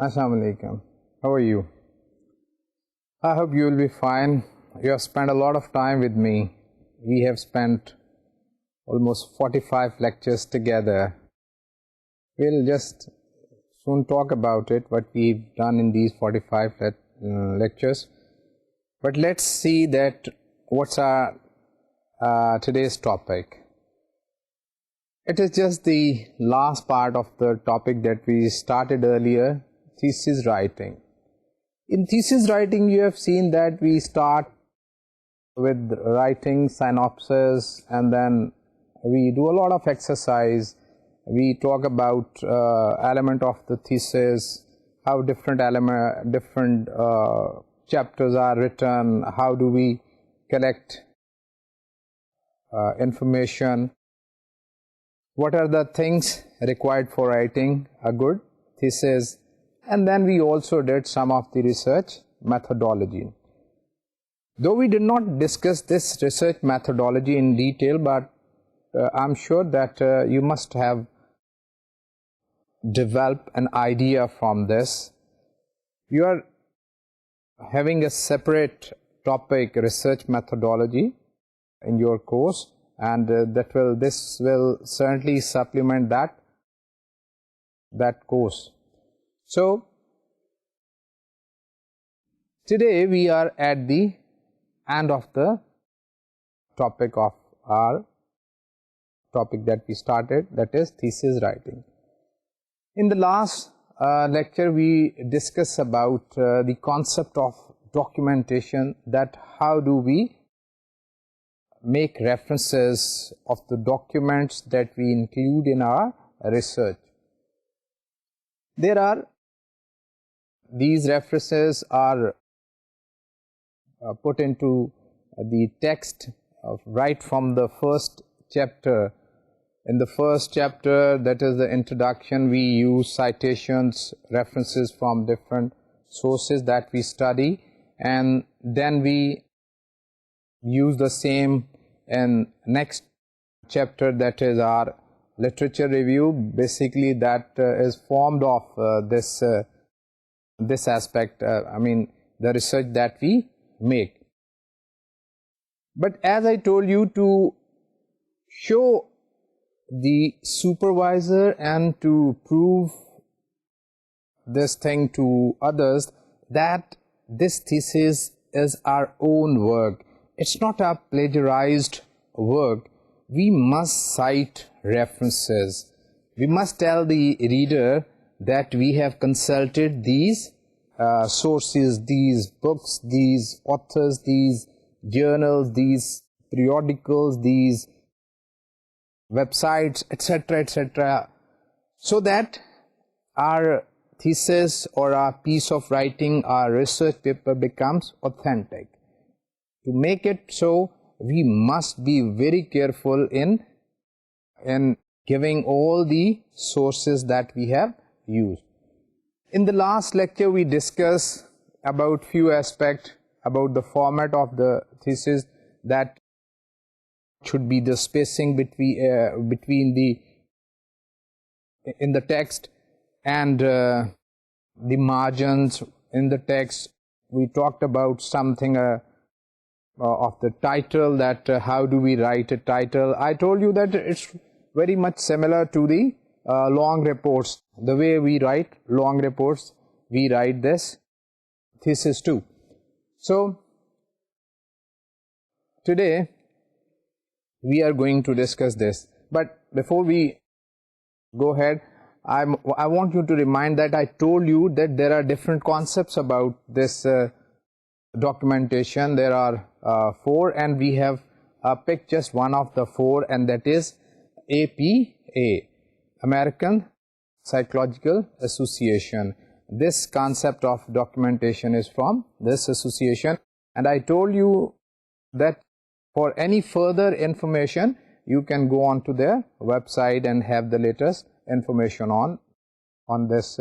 Assalamu alaikum. How are you? I hope you will be fine. You have spent a lot of time with me. We have spent almost 45 lectures together. We'll just soon talk about it, what we've done in these 45 lectures. But let's see that what's our today's topic. It is just the last part of the topic that we started earlier, thesis writing. In thesis writing, you have seen that we start with writing synopsis, and then we do a lot of exercise. We talk about element of the thesis, how different chapters are written, how do we collect information, what are the things required for writing a good thesis, and then we also did some of the research methodology. Though we did not discuss this research methodology in detail, but I'm sure that you must have developed an idea from this. You are having a separate topic, research methodology, in your course, and this will certainly supplement that course. So today we are at the end of the topic of our topic that we started, that is thesis writing. In the last lecture we discussed about the concept of documentation, that how do we make references of the documents that we include in our research. These references are put into the text right from the first chapter. In the first chapter, that is the introduction, we use citations, references from different sources that we study, and then we use the same in next chapter, that is our literature review. Basically that is formed of this aspect, the research that we make. But as I told you, to show the supervisor and to prove this thing to others that this thesis is our own work, it's not a plagiarized work, we must cite references. We must tell the reader that we have consulted these sources, these books, these authors, these journals, these periodicals, these websites, etc., etc., so that our thesis or our piece of writing, our research paper becomes authentic. To make it so, we must be very careful in giving all the sources that we have used. In the last lecture, we discussed about few aspects about the format of the thesis, that should be the spacing between in the text and the margins in the text. We talked about something of the title, that how do we write a title. I told you that it's very much similar to the long reports. The way we write long reports, we write this thesis too. So today we are going to discuss this. But before we go ahead, I want you to remind that I told you that there are different concepts about this documentation. There are 4, and we have picked just one of the 4, and that is APA, American Psychological Association. This concept of documentation is from this association, and I told you that for any further information you can go on to their website and have the latest information on this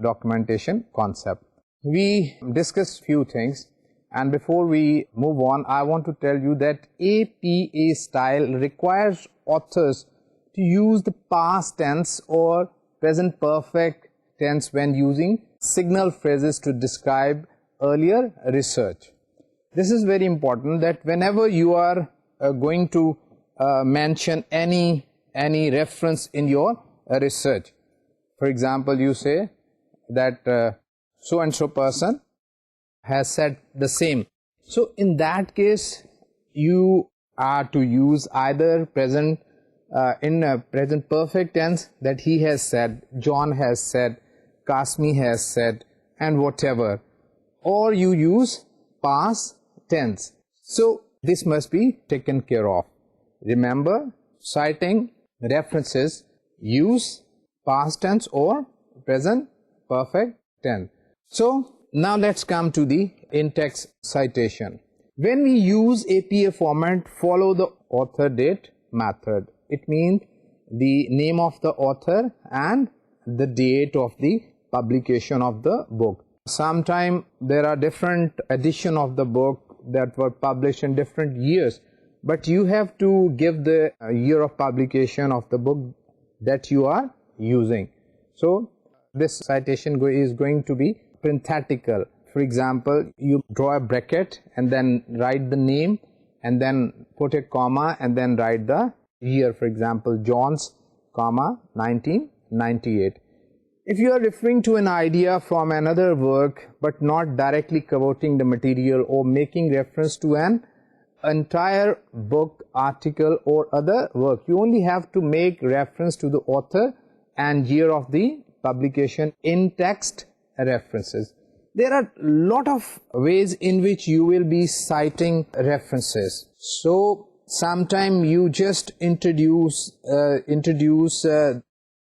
documentation concept. We discussed few things, and before we move on, I want to tell you that APA style requires authors to use the past tense or present perfect tense when using signal phrases to describe earlier research. This is very important, that whenever you are going to mention any reference in your research, for example, you say that so and so person has said the same. So in that case, you are to use either present in present perfect tense, that he has said, John has said, Kasmi has said, and whatever, or you use past tense. So this must be taken care of. Remember, citing references, use past tense or present perfect tense. So now let's come to the in-text citation. When we use APA format, follow the author date method. It means the name of the author and the date of the publication of the book. Sometimes there are different editions of the book that were published in different years, but you have to give the year of publication of the book that you are using. So this citation is going to be parenthetical. For example, you draw a bracket and then write the name and then put a comma and then write the year. For example, John's, comma, 1998. If you are referring to an idea from another work but not directly quoting the material or making reference to an entire book, article or other work, you only have to make reference to the author and year of the publication in text references. There are a lot of ways in which you will be citing references. So sometime you just introduce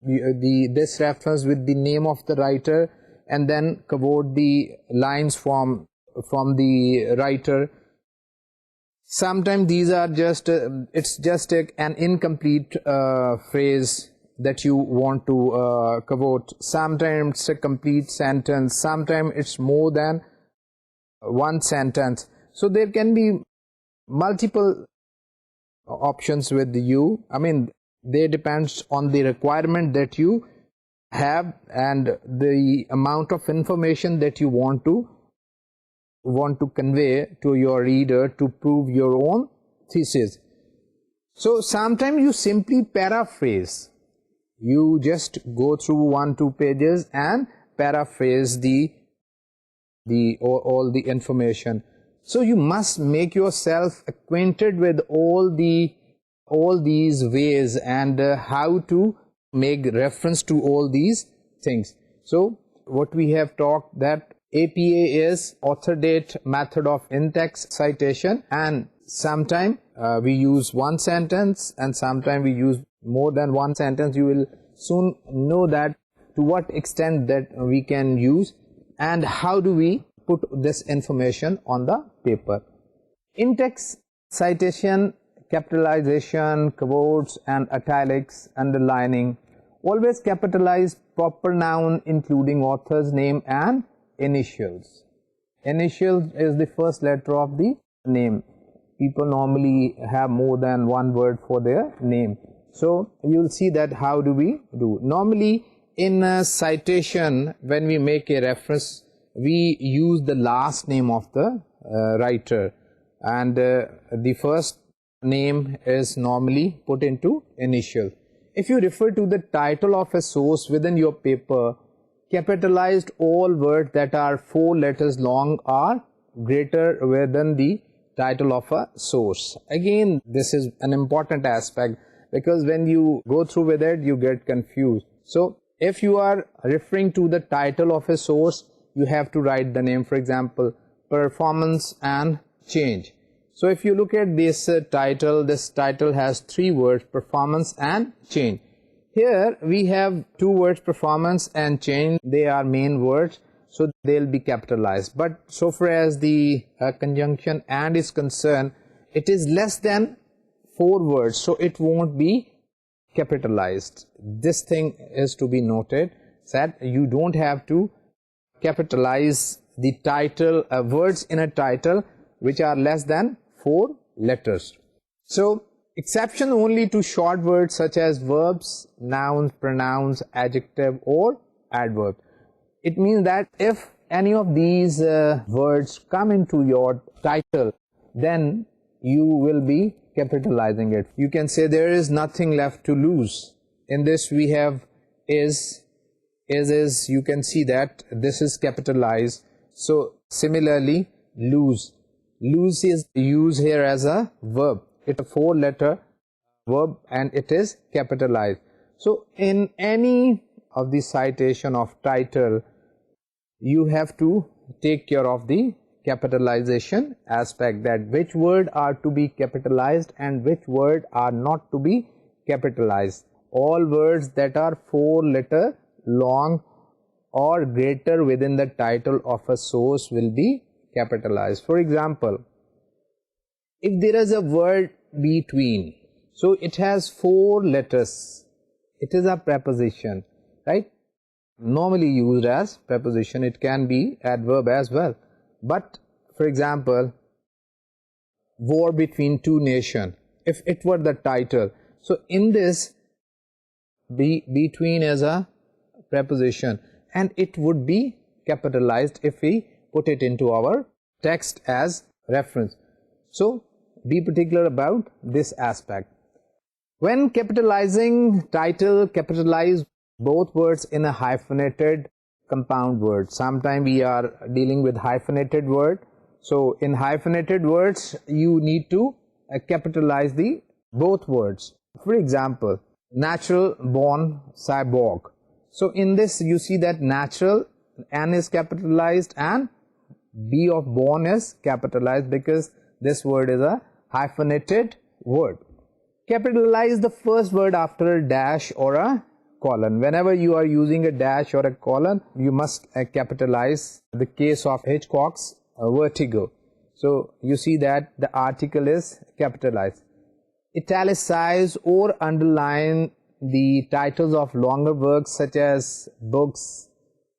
this reference with the name of the writer and then quote the lines from the writer. Sometimes these are just it's just an incomplete phrase that you want to quote. Sometimes it's a complete sentence, sometimes it's more than one sentence. So there can be multiple options with you. I mean, they depends on the requirement that you have and the amount of information that you want to convey to your reader to prove your own thesis. So sometimes you simply paraphrase. You just go through 1-2 pages and paraphrase all the information. So you must make yourself acquainted with all these ways and how to make reference to all these things. So what we have talked, that APA is author date method of in-text citation, and sometime we use one sentence and sometime we use more than one sentence. You will soon know that to what extent that we can use and how do we put this information on the paper. In-text citation, capitalization, quotes and italics, underlining. Always capitalize proper noun including author's name and initials. Initials is the first letter of the name. People normally have more than one word for their name. So you'll see that how do we do. Normally in a citation, when we make a reference, we use the last name of the writer, and the first name is normally put into initial. If you refer to the title of a source within your paper, capitalized all words that are 4 letters long are greater than the title of a source. Again, this is an important aspect because when you go through with it, you get confused. So if you are referring to the title of a source, you have to write the name. For example, performance and change. So if you look at this title has 3 words, performance and change. Here we have 2 words, performance and change. They are main words, so they'll be capitalized. But so far as the conjunction and is concerned, it is less than 4 words, so it won't be capitalized. This thing is to be noted, that you don't have to capitalize the title, words in a title which are less than 4 letters. So exception only to short words such as verbs, nouns, pronouns, adjective or adverb. It means that if any of these words come into your title, then you will be capitalizing it. You can say there is nothing left to lose. In this we have is, you can see that this is capitalized. So similarly, lose is used here as a verb. It's a 4-letter verb and it is capitalized. So in any of the citation of title, you have to take care of the capitalization aspect, that which word are to be capitalized and which word are not to be capitalized. All words that are 4-letter long or greater within the title of a source will be capitalized. For example, if there is a word between, so it has 4 letters, it is a preposition, right? Normally used as preposition. It can be adverb as well. But for example, war between two nations, if it were the title, so in this between is a preposition and it would be capitalized if we put it into our text as reference. So be particular about this aspect. When capitalizing title, capitalize both words in a hyphenated compound word. Sometimes we are dealing with hyphenated word. So in hyphenated words, you need to capitalize the both words. For example, natural born cyborg. So in this you see that natural, N is capitalized and B of born is capitalized because this word is a hyphenated word. Capitalize the first word after a dash or a colon. Whenever you are using a dash or a colon, you must capitalize. The case of Hitchcock's Vertigo. So you see that the article is capitalized. Italicize or underline the titles of longer works such as books,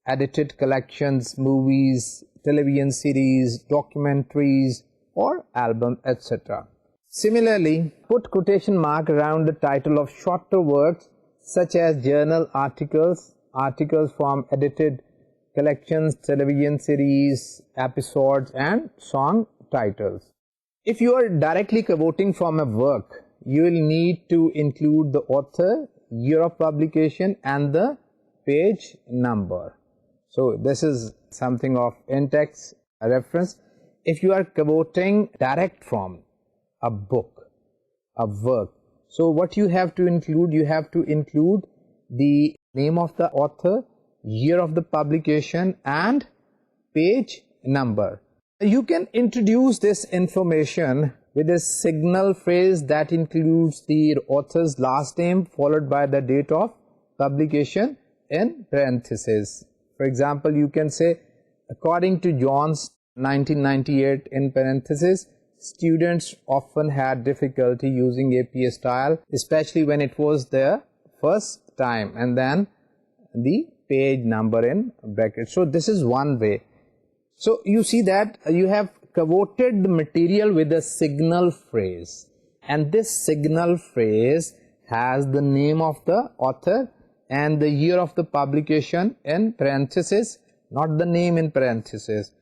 edited collections, movies, television series, documentaries or album, etc. Similarly, put quotation mark around the title of shorter works such as journal articles, articles from edited collections, television series, episodes and song titles. If you are directly quoting from a work, you will need to include the author, year of publication and the page number. So this is something of in-text reference. If you are quoting direct from a book, a work, so what you have to include? You have to include the name of the author, year of the publication and page number. You can introduce this information with a signal phrase that includes the author's last name followed by the date of publication in parentheses. For example, you can say, according to Jones 1998 in parentheses, students often had difficulty using APA style, especially when it was their first time, and then the page number in brackets. So this is one way. So you see that you have quoted the material with a signal phrase, and this signal phrase has the name of the author and the year of the publication in parentheses, not the name in parentheses.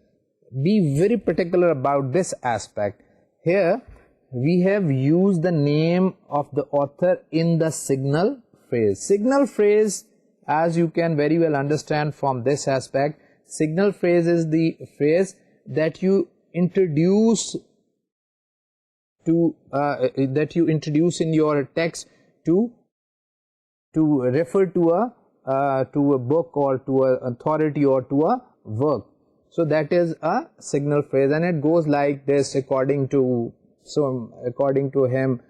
Be very particular about this aspect. Here we have used the name of the author in the signal phrase. Signal phrase, as you can very well understand from this aspect, signal phrase is the phrase that you introduce to in your text to refer to a book or to an authority or to a work. So that is a signal phrase, and it goes like this: according to him,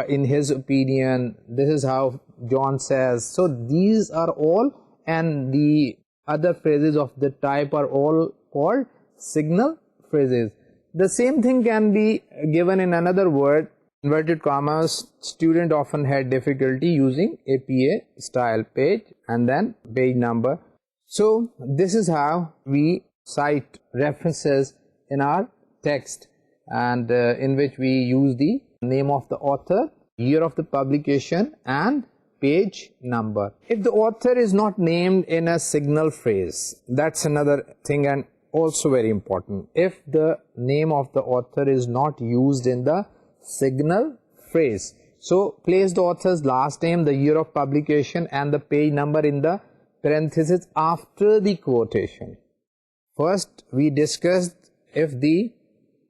in his opinion, this is how John says. So these are all, and the other phrases of the type are all called signal phrases. The same thing can be given in another word, inverted commas. Student often had difficulty using APA style page and then page number. So this is how we cite references in our text, and in which we use the name of the author, year of the publication and page number. If the author is not named in a signal phrase, that's another thing and also very important. If the name of the author is not used in the signal phrase, so place the author's last name, the year of publication and the page number in the parenthesis after the quotation. First we discussed if the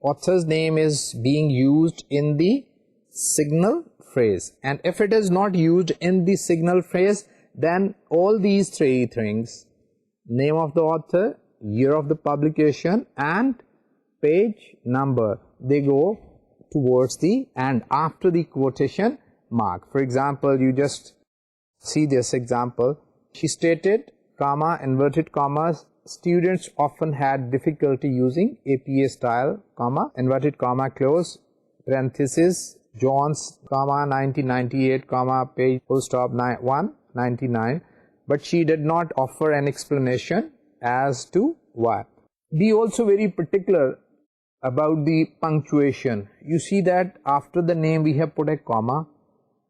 author's name is being used in the signal phrase, and if it is not used in the signal phrase, then all these three things, name of the author, year of the publication and page number, they go towards the and after the quotation mark. For example, you just see this example. She stated, comma, inverted commas, students often had difficulty using APA style, comma, inverted comma, close, parenthesis, Jones, comma, 1998, comma, page, full stop, 199, but she did not offer an explanation as to why. Be also very particular about the punctuation. You see that after the name we have put a comma,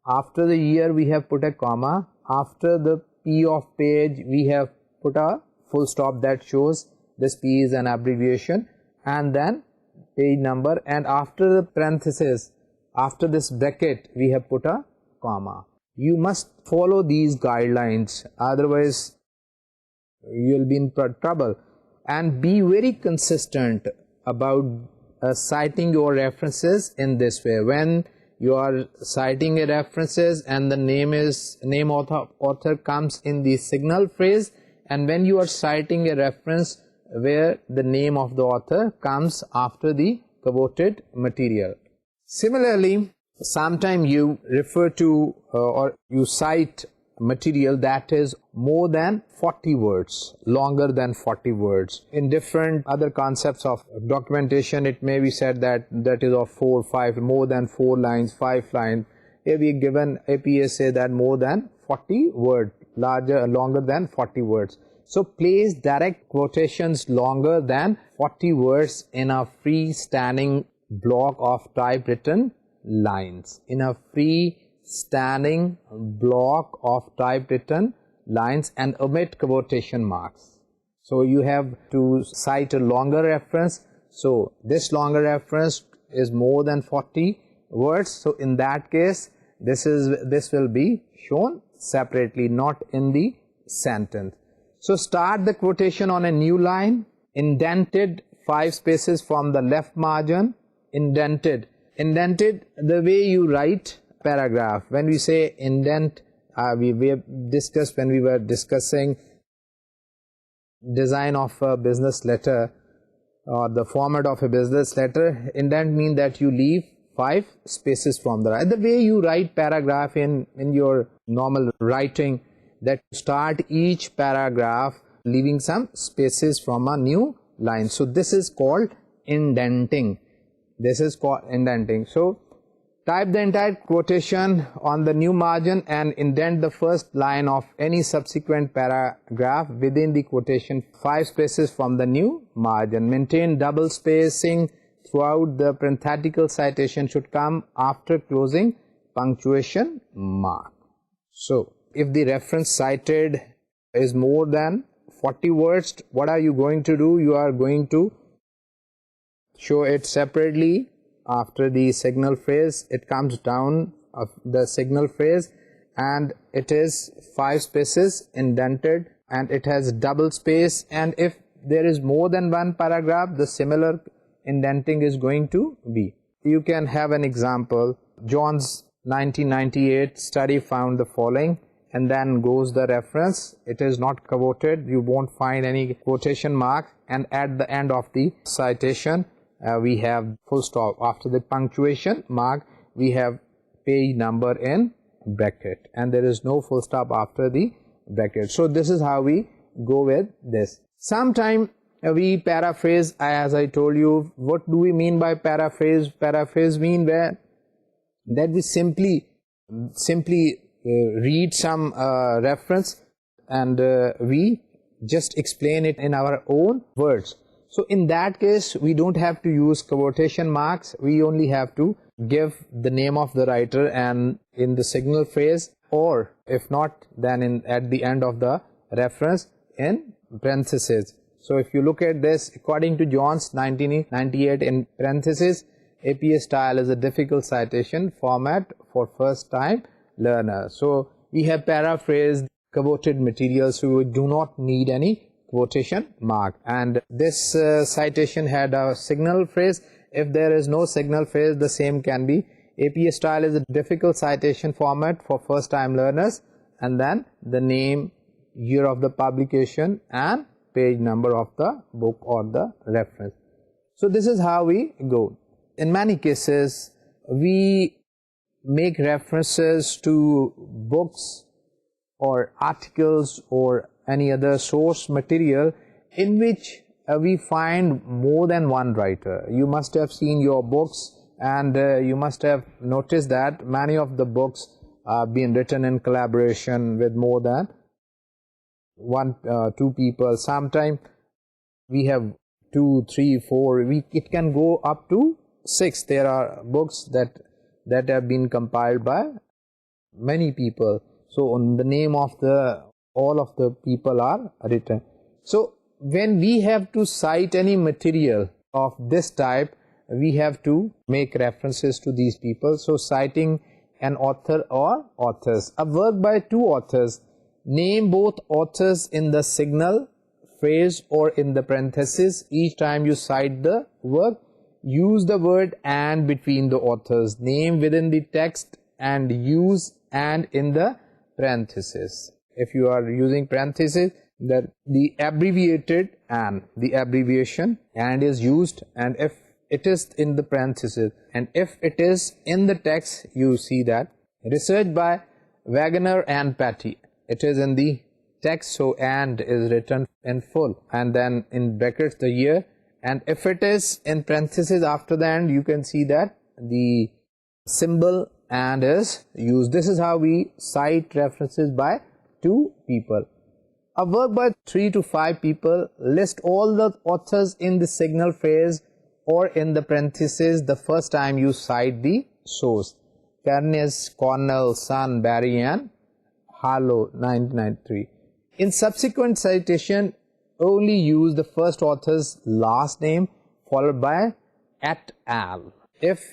after the year we have put a comma, after the P of page we have put a full stop that shows this P is an abbreviation, and then page number, and after the parenthesis, after this bracket we have put a comma. You must follow these guidelines, otherwise you will be in trouble. And be very consistent about citing your references in this way. When you are citing a references and the name author comes in the signal phrase, and when you are citing a reference where the name of the author comes after the quoted material. Similarly, sometimes you refer to or you cite material that is more than 40 words, longer than 40 words. In different other concepts of documentation, it may be said that that is of 4, 5, more than 4 lines, 5 lines. Here we given APA say that more than 40 words, longer than 40 words. So place direct quotations longer than 40 words in a freestanding block of typewritten lines. In a freestanding block of typewritten lines, and omit quotation marks. So you have to cite a longer reference. So this longer reference is more than 40 words. So in that case, this will be shown separately, not in the sentence. So start the quotation on a new line, indented 5 spaces from the left margin, indented, the way you write paragraph. When we say indent, we have discussed when we were discussing design of a business letter or the format of a business letter, indent means that you leave 5 spaces from the right. The way you write paragraph in your normal writing, that start each paragraph leaving some spaces from a new line. So this is called indenting. So type the entire quotation on the new margin and indent the first line of any subsequent paragraph within the quotation 5 spaces from the new margin. Maintain double spacing throughout. The parenthetical citation should come after closing punctuation mark. So if the reference cited is more than 40 words, what are you going to do? You are going to show it separately after the signal phrase. It comes down of the signal phrase and it is 5 spaces indented and it has double space, and if there is more than one paragraph, the similar indenting is going to be. You can have an example. John's 1998 study found the following, and then goes the reference. It is not quoted, you won't find any quotation mark, and at the end of the citation we have full stop. After the punctuation mark we have page number in bracket, and there is no full stop after the bracket. So this is how we go with this. Sometime we paraphrase, as I told you. What do we mean by paraphrase? Paraphrase mean that we simply read some reference and we just explain it in our own words. So in that case we don't have to use quotation marks, we only have to give the name of the writer and in the signal phrase or if not, then at the end of the reference in parentheses. So if you look at this, according to Jones 1998 in parentheses, APA style is a difficult citation format for first time learner. So we have paraphrased quoted material, so we do not need any quotation mark. And this citation had a signal phrase. If there is no signal phrase, the same can be. APA style is a difficult citation format for first time learners, and then the name, year of the publication, and page number of the book or the reference. So this is how we go. In many cases, we make references to books or articles or any other source material in which we find more than one writer. You must have seen your books, and you must have noticed that many of the books are being written in collaboration with more than one, two people. Sometimes we have 2, 3, 4. It can go up to 6. There are books that have been compiled by many people. So on the name of all of the people are written. So when we have to cite any material of this type, we have to make references to these people. So citing an author or authors. A work by 2 authors. Name both authors in the signal phrase or in the parenthesis. Each time you cite the work, use the word and between the authors. Name within the text and use and in the parenthesis. If you are using parenthesis, the abbreviated and the abbreviation and is used, and if it is in the parenthesis, and if it is in the text, you see that. Research by Wagner and Patty. It is in the text, so and is written in full, and then in brackets the year, and if it is in parenthesis after the and, you can see that the symbol and is used. This is how we cite references by 2 people. A work by 3 to 5 people. List all the authors in the signal phrase or in the parenthesis the first time you cite the source. Carnes, Cornell, Sun, Barry, and Harlow, 1993. In subsequent citation, only use the first author's last name followed by et al. If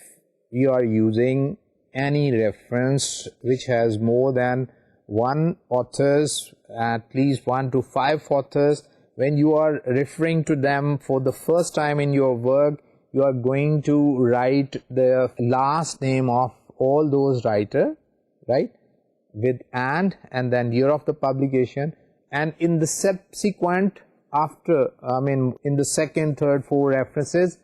you are using any reference which has more than one authors, at least 1 to 5 authors, when you are referring to them for the first time in your work, you are going to write the last name of all those writers, right, with and then year of the publication, and in the subsequent after, in the second, third, 4 references,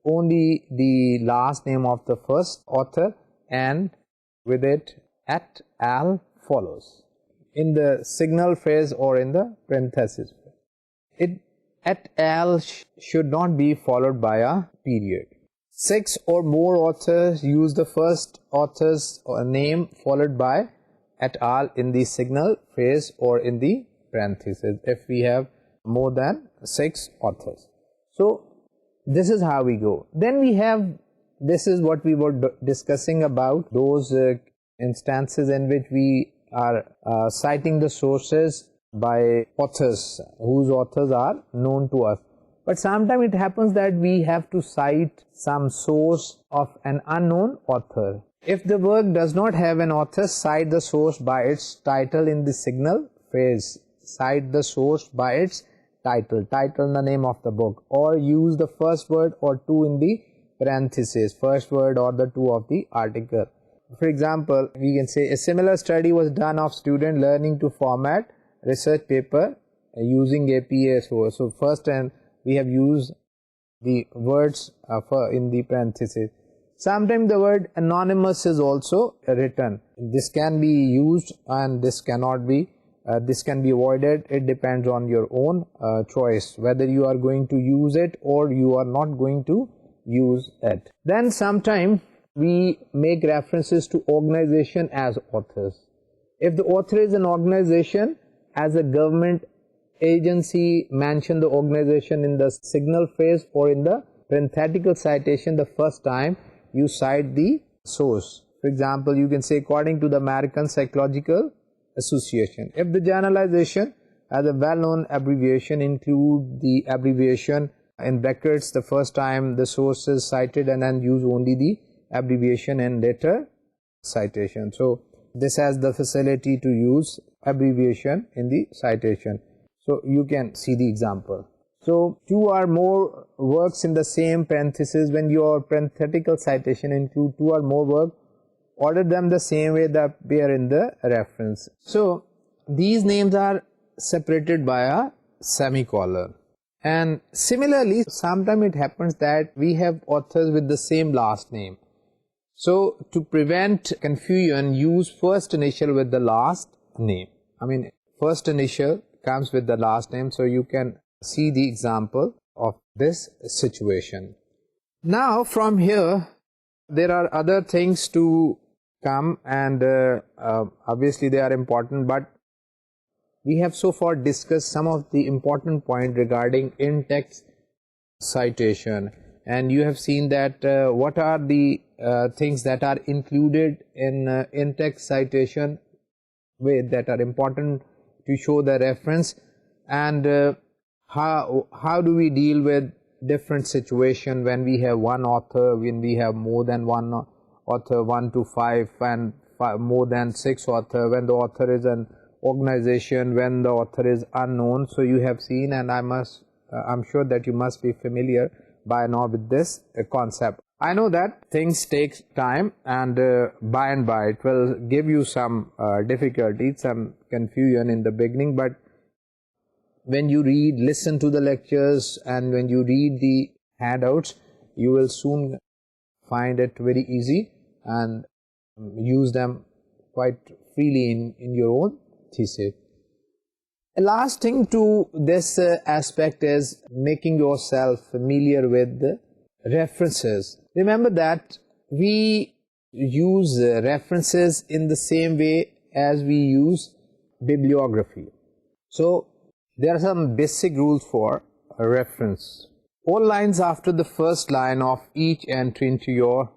only the last name of the first author and with it et al. Follows in the signal phrase or in the parenthesis. Et al. Should not be followed by a period. 6 or more authors, use the first author's name followed by et al. In the signal phrase or in the parenthesis if we have more than 6 authors. So this is how we go. Then we have, this is what we were discussing about those instances in which we are citing the sources by authors whose authors are known to us. But sometimes it happens that we have to cite some source of an unknown author. If the work does not have an author, cite the source by its title in the signal phrase. Cite the source by its title, the name of the book, or use the first word or 2 in the parenthesis, first word or the 2 of the article. For example, we can say a similar study was done of student learning to format research paper using APA source. So first, and we have used the words in the parenthesis. Sometimes the word anonymous is also written. This can be used and this cannot be. This can be avoided. It depends on your own choice whether you are going to use it or you are not going to use it. Then sometimes we make references to organization as authors. If the author is an organization, as a government agency, mention the organization in the signal phrase or in the parenthetical citation the first time you cite the source. For example, you can say according to the American Psychological Association. If the generalization as a well-known abbreviation include the abbreviation in brackets the first time the source is cited and then use only the abbreviation in later citation. So this has the facility to use abbreviation in the citation. So you can see the example. So 2 or more works in the same parenthesis. When your parenthetical citation include 2 or more works, order them the same way that appear in the reference. So these names are separated by a semicolon. And similarly, sometimes it happens that we have authors with the same last name. So to prevent confusion, use first initial with the last name. I mean, first initial comes with the last name, so you can see the example of this situation. Now from here, there are other things to come, and obviously they are important, but we have so far discussed some of the important points regarding in-text citation, and you have seen that what are the things that are included in in-text citation that are important to show the reference, and how do we deal with different situation when we have one author, when we have more than one author, 1 to 5, and more than 6 author, when the author is an organization, when the author is unknown. So you have seen, and I'm sure that you must be familiar by now with this concept. I know that things take time, and by and by it will give you some difficulty, some confusion in the beginning, but when you listen to the lectures and when you read the handouts, you will soon find it very easy and use them quite freely in your own thesis. A last thing to this aspect is making yourself familiar with the references. Remember that we use references in the same way as we use bibliography. So there are some basic rules for a reference. All lines after the first line of each entry into your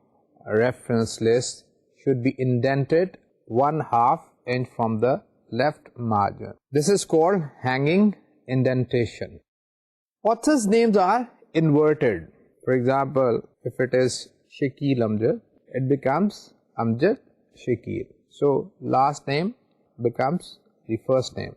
reference list should be indented 1/2 inch from the left margin. This is called hanging indentation. Authors' names are inverted. For example, if it is Shakil Amjad, it becomes Amjad Shakil. So last name becomes the first name.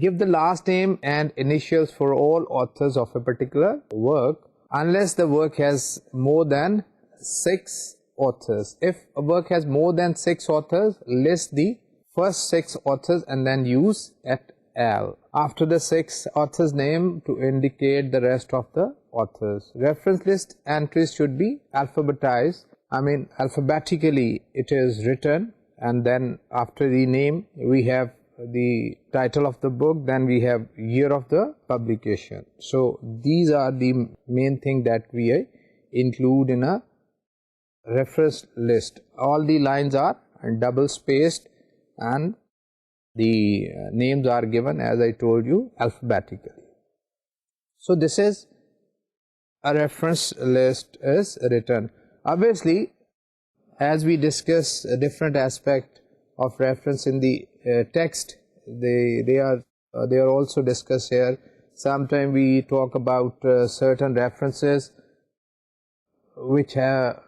Give the last name and initials for all authors of a particular work unless the work has more than 6 authors. If a work has more than 6 authors, list the first 6 authors and then use et al. After the 6 authors' name to indicate the rest of the authors. Reference list entries should be alphabetized. I mean, alphabetically it is written, and then after the name we have the title of the book, then we have year of the publication. So these are the main thing that we include in a reference list. All the lines are double spaced and the names are given, as I told you, alphabetically. So this is a reference list is written. Obviously, as we discuss a different aspect of reference in the text, they are also discussed here. Sometimes we talk about certain references which have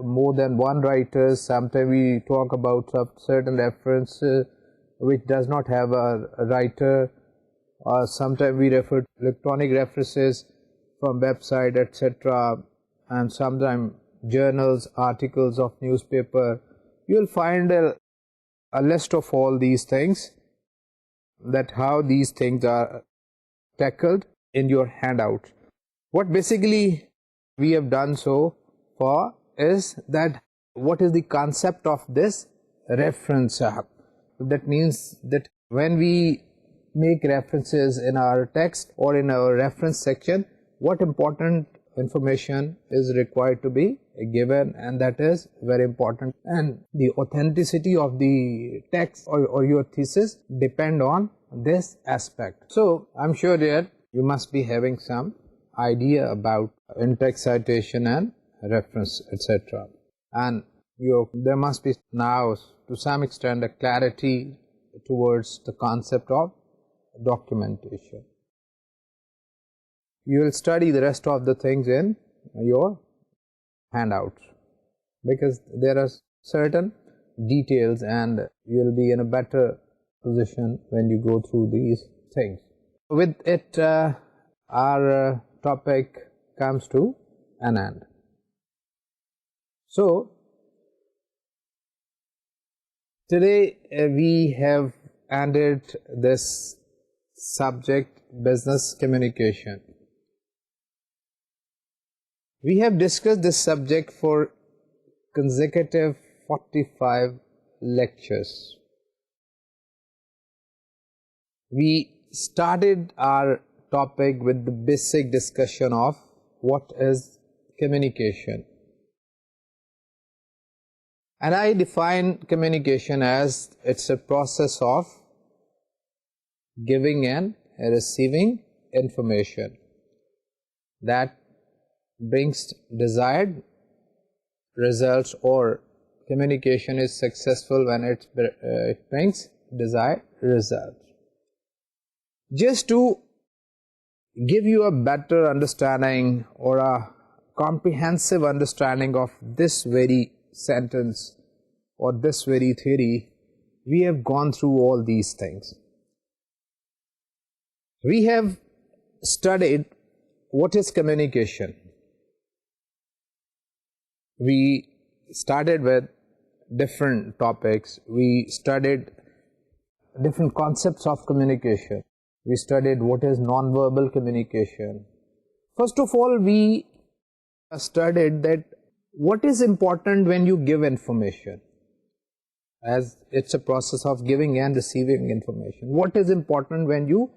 more than one writer. Sometimes we talk about certain reference which does not have a writer, or sometimes we refer to electronic references from website, etc., and sometimes journals, articles of newspaper. You will find a list of all these things, that how these things are tackled in your handout. What basically we have done so far is that what is the concept of this reference. That means that when we make references in our text or in our reference section, what important information is required to be given, and that is very important, and the authenticity of the text or your thesis depend on this aspect. So I'm sure that you must be having some idea about in-text citation and reference, etc. and there must be now to some extent a clarity towards the concept of documentation. You will study the rest of the things in your handouts, because there are certain details and you will be in a better position when you go through these things. With it, our topic comes to an end. So, today we have ended this subject, business communication. We have discussed this subject for consecutive 45 lectures. We started our topic with the basic discussion of what is communication. And I define communication as it's a process of giving and receiving information that brings desired results, or communication is successful when it brings desired results. Just to give you a better understanding or a comprehensive understanding of this very sentence or this very theory, we have gone through all these things. We have studied what is communication. We started with different topics. We studied different concepts of communication. We studied what is non-verbal communication. First of all, we studied that what is important when you give information, as it's a process of giving and receiving information. What is important when you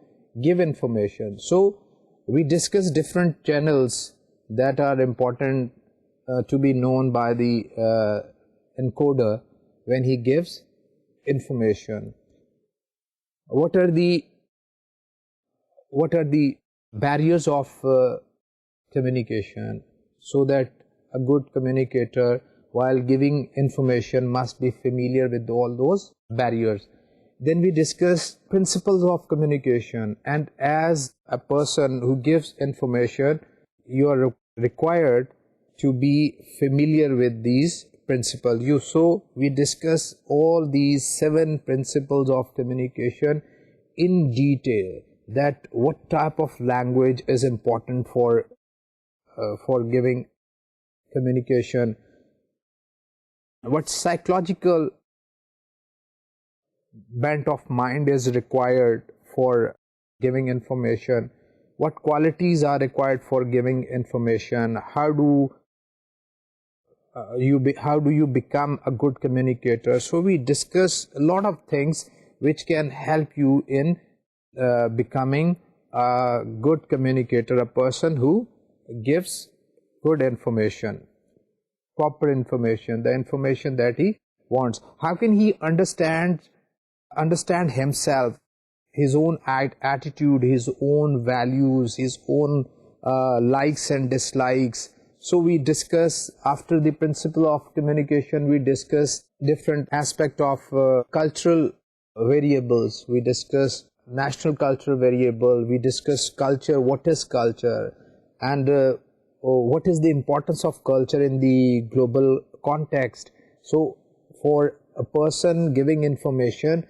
give information? So we discussed different channels that are important to be known by the encoder when he gives information. What are the barriers of communication, so that a good communicator, while giving information, must be familiar with all those barriers. Then we discuss principles of communication, and as a person who gives information, you are required to be familiar with these principles. So we discuss all these 7 principles of communication in detail, that what type of language is important for giving communication, what psychological bent of mind is required for giving information, what qualities are required for giving information, how do you become a good communicator. So we discuss a lot of things which can help you in becoming a good communicator, a person who gives good information, proper information, the information that he wants. How can he understand himself, his own attitude, his own values, his own likes and dislikes? So we discuss, after the principle of communication, we discuss different aspects of cultural variables. We discuss national cultural variable, we discuss culture, what is culture, and what is the importance of culture in the global context. So for a person giving information,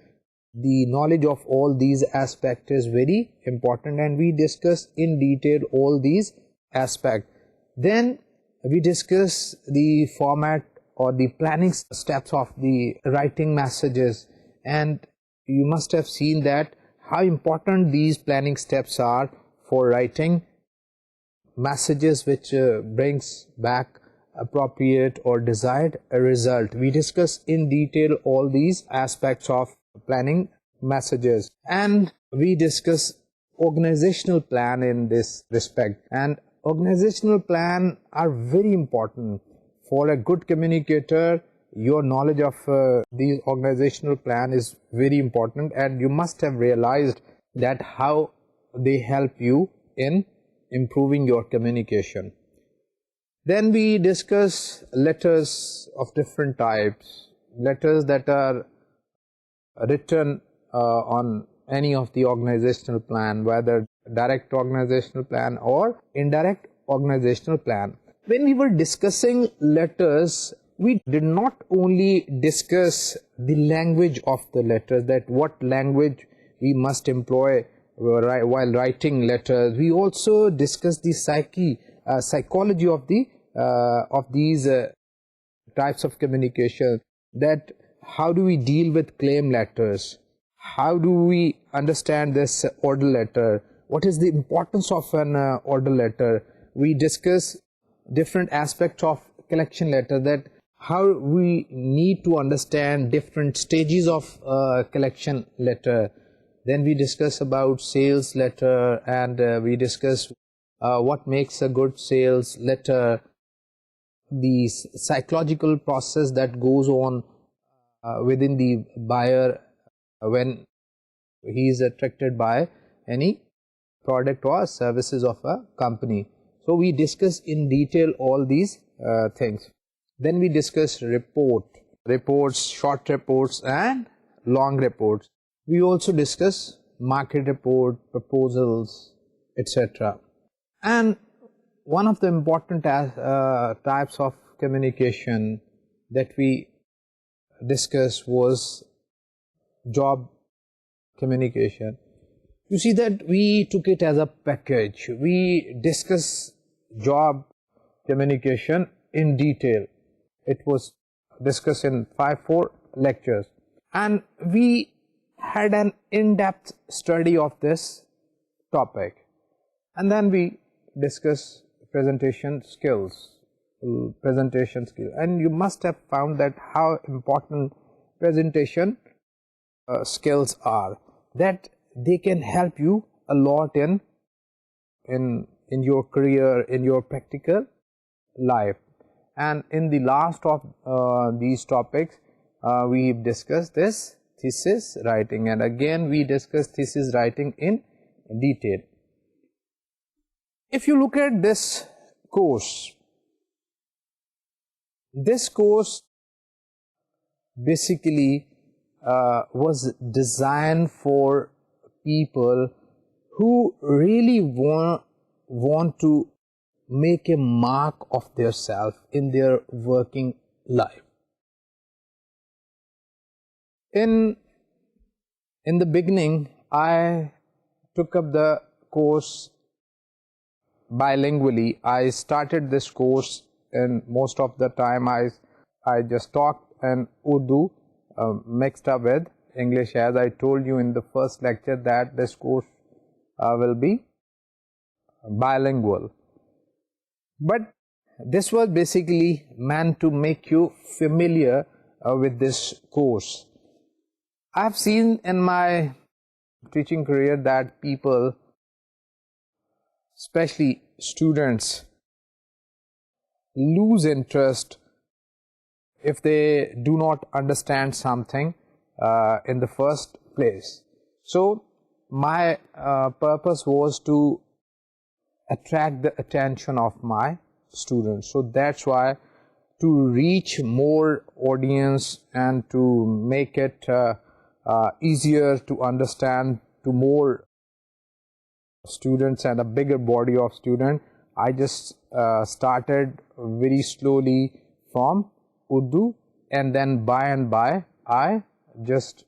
the knowledge of all these aspects is very important, and we discuss in detail all these aspects. Then we discuss the format or the planning steps of the writing messages, and you must have seen that how important these planning steps are for writing messages which brings back appropriate or desired result. We discuss in detail all these aspects of planning messages, and we discuss organizational plan in this respect. And organizational plan are very important for a good communicator. Your knowledge of the organizational plan is very important, and you must have realized that how they help you in improving your communication. Then we discuss letters of different types, letters that are written on any of the organizational plan, whether direct organizational plan or indirect organizational plan. When we were discussing letters, we did not only discuss the language of the letters, that what language we must employ while writing letters. We also discussed the psychology of these types of communication, that how do we deal with claim letters, how do we understand this order letter, what is the importance of an order letter. We discuss different aspects of collection letter, that how we need to understand different stages of collection letter. Then we discuss about sales letter, and we discuss what makes a good sales letter, the psychological process that goes on within the buyer when he is attracted by any product or services of a company. So we discuss in detail all these things. Then we discuss reports, short reports and long reports. We also discuss market report, proposals, etc. And one of the important types of communication that we discussed was job communication. You see that we took it as a package. We discussed job communication in detail. It was discussed in 4 lectures, and we had an in-depth study of this topic. And then we discussed presentation skills, and you must have found that how important presentation skills are, that they can help you a lot in your career, in your practical life. And in the last of these topics, we discussed this thesis writing, and again we discussed thesis writing in detail. If you look at this course basically was designed for people who really want to make a mark of their self in their working life. In the beginning, I took up the course bilingually. I started this course, and most of the time I just talked in Urdu mixed up with English. As I told you in the first lecture that this course will be bilingual. But this was basically meant to make you familiar with this course. I've seen in my teaching career that people, especially students, lose interest if they do not understand something in the first place. So my purpose was to attract the attention of my students. So that's why, to reach more audience and to make it easier to understand to more students and a bigger body of students, I just started very slowly from Urdu, and then by and by I just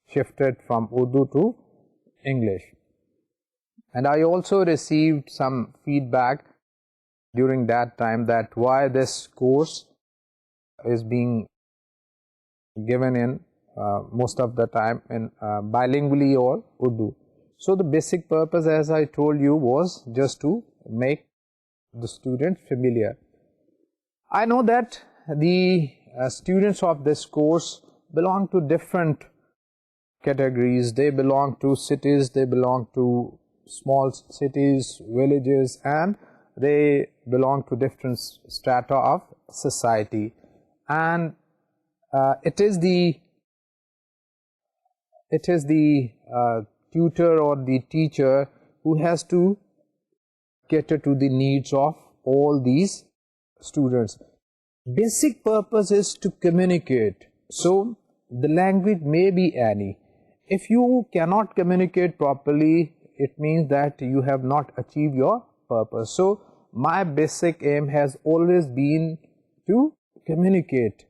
shifted from Urdu to English. And I also received some feedback during that time that why this course is being given in most of the time in bilingually or Urdu. So the basic purpose, as I told you, was just to make the students familiar. I know that the students of this course belong to different categories. They belong to cities, they belong to small cities, villages, and they belong to different strata of society. And it is the tutor or the teacher who has to cater to the needs of all these students. Basic purpose is to communicate. So the language may be any. If you cannot communicate properly, it means that you have not achieved your purpose. So my basic aim has always been to communicate.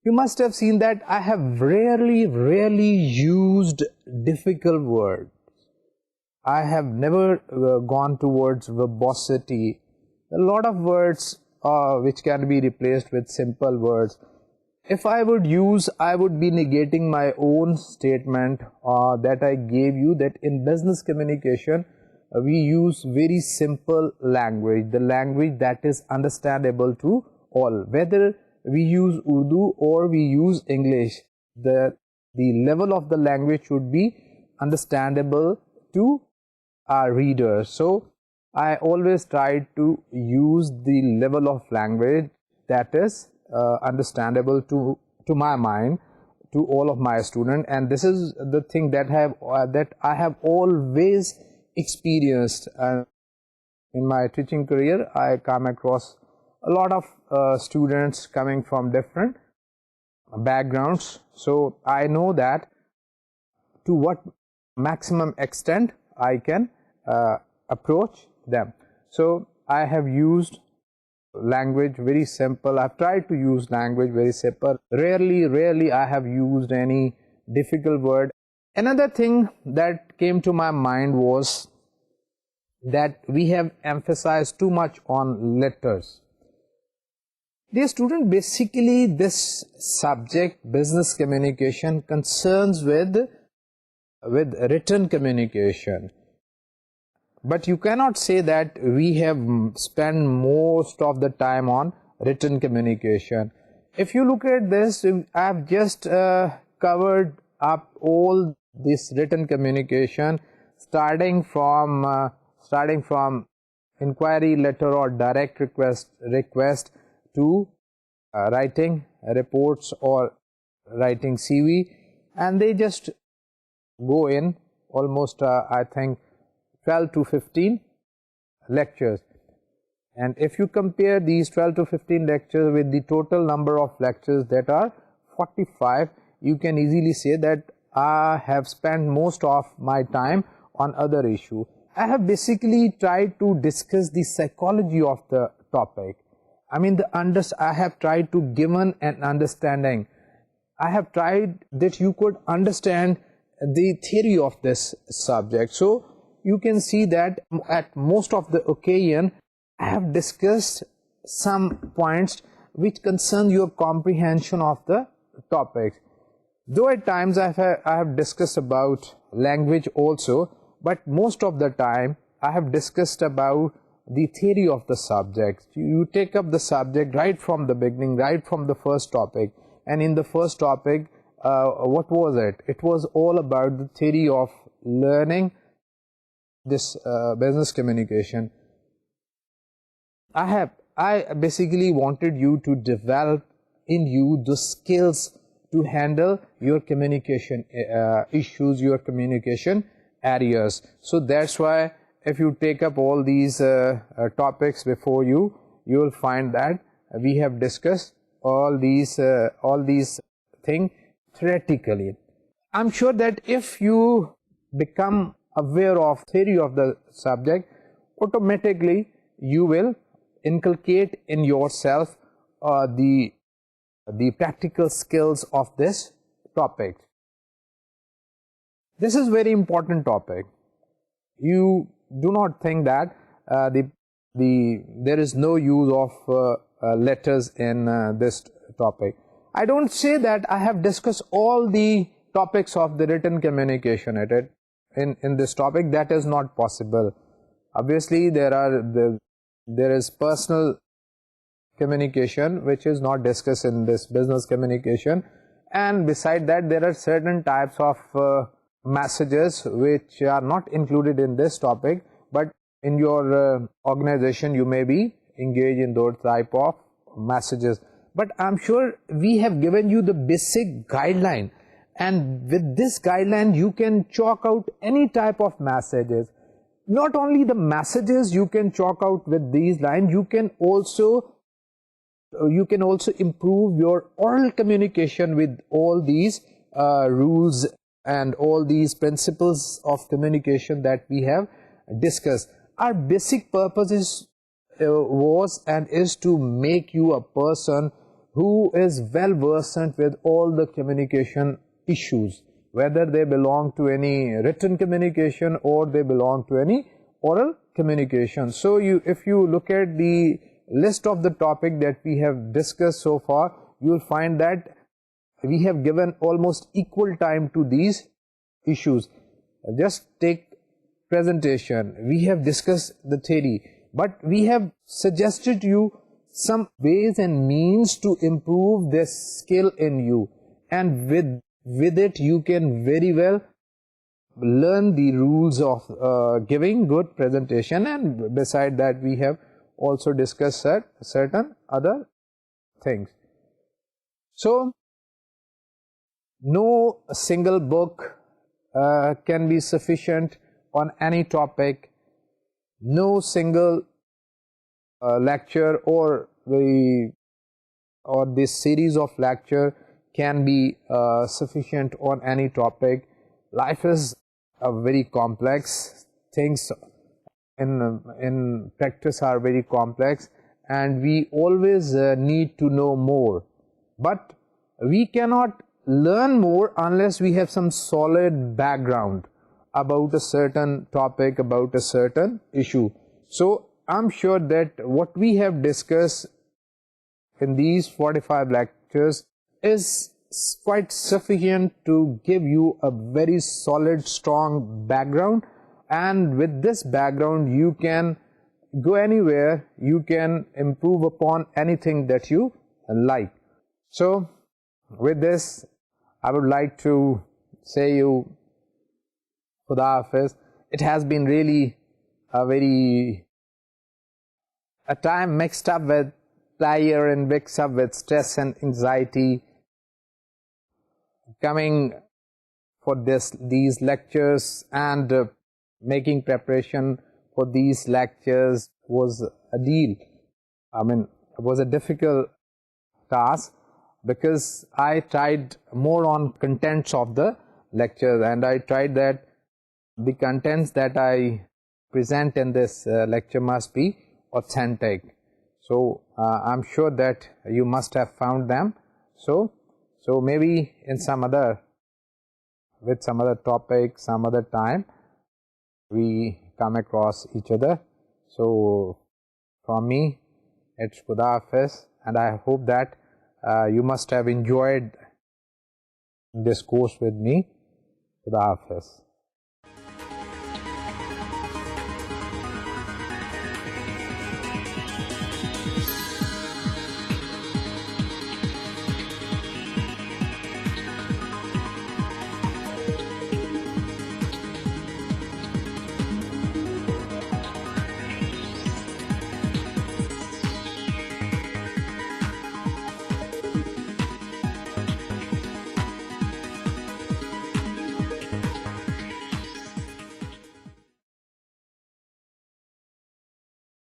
You must have seen that I have rarely used difficult words. I have never gone towards verbosity. A lot of words which can be replaced with simple words. If I would use, I would be negating my own statement that I gave you, that in business communication we use very simple language, the language that is understandable to all. Whether we use Urdu or we use English, the level of the language should be understandable to our readers. So I always try to use the level of language that is understandable to my mind, to all of my students. And this is the thing that I have always experienced in my teaching career. I come across a lot of students coming from different backgrounds, so I know that to what maximum extent I can approach them. So I have used language very simple. I've tried to use language very simple. Rarely I have used any difficult word. Another thing that came to my mind was that we have emphasized too much on letters. Dear student, basically this subject, business communication, concerns with written communication. But you cannot say that we have spent most of the time on written communication. If you look at this, I have just covered up all this written communication, starting from inquiry letter or direct request to writing reports or writing CV, and they just go in almost I think 12 to 15 lectures. And if you compare these 12 to 15 lectures with the total number of lectures that are 45, you can easily say that I have spent most of my time on other issue. I have basically tried to discuss the psychology of the topic. I mean, I have tried to give an understanding. I have tried that you could understand the theory of this subject. So you can see that at most of the occasion I have discussed some points which concern your comprehension of the topic. Though at times I have discussed about language also, but most of the time I have discussed about the theory of the subject. You take up the subject right from the beginning, right from the first topic. And in the first topic, what was it? It was all about the theory of learning this business communication. I basically wanted you to develop in you the skills to handle your communication issues, your communication areas. So that's why if you take up all these topics before you, you will find that we have discussed all these things theoretically. I'm sure that if you become aware of theory of the subject, automatically you will inculcate in yourself the practical skills of this topic. This is very important topic. You do not think that there is no use of letters in this topic. I don't say that I have discussed all the topics of the written communication in this topic. That is not possible. Obviously, there is personal communication which is not discussed in this business communication, and beside that there are certain types of messages which are not included in this topic, but in your organization you may be engaged in those type of messages. But I'm sure we have given you the basic guideline, and with this guideline you can chalk out any type of messages. Not only the messages you can chalk out with these lines, you can also you can also improve your oral communication with all these rules and all these principles of communication that we have discussed. Our basic purpose is was and is to make you a person who is well versed with all the communication issues, whether they belong to any written communication or they belong to any oral communication. So if you look at the list of the topic that we have discussed so far, you will find that we have given almost equal time to these issues. Just take presentation. We have discussed the theory, but we have suggested you some ways and means to improve this skill in you, and with it you can very well learn the rules of giving good presentation. And beside that we have also discussed certain other things. So no single book can be sufficient on any topic. No single lecture or this series of lecture can be sufficient on any topic. Life is a very complex. Things in practice are very complex, and we always need to know more. But we cannot learn more unless we have some solid background about a certain topic, about a certain issue. So I'm sure that what we have discussed in these 45 lectures is quite sufficient to give you a very solid, strong background. And with this background you can go anywhere, you can improve upon anything that you like. So with this I would like to say you Khuda Hafiz. It has been really a time mixed up with pleasure and mixed up with stress and anxiety. Coming for these lectures and making preparation for these lectures was a deal. I mean, it was a difficult task because I tried more on contents of the lecture, and I tried that the contents that I present in this lecture must be authentic. So I'm sure that you must have found them. So maybe in some other topic, some other time, we come across each other. So from me, it's Khuda Hafiz, and I hope that you must have enjoyed this course with me. Khuda Hafiz.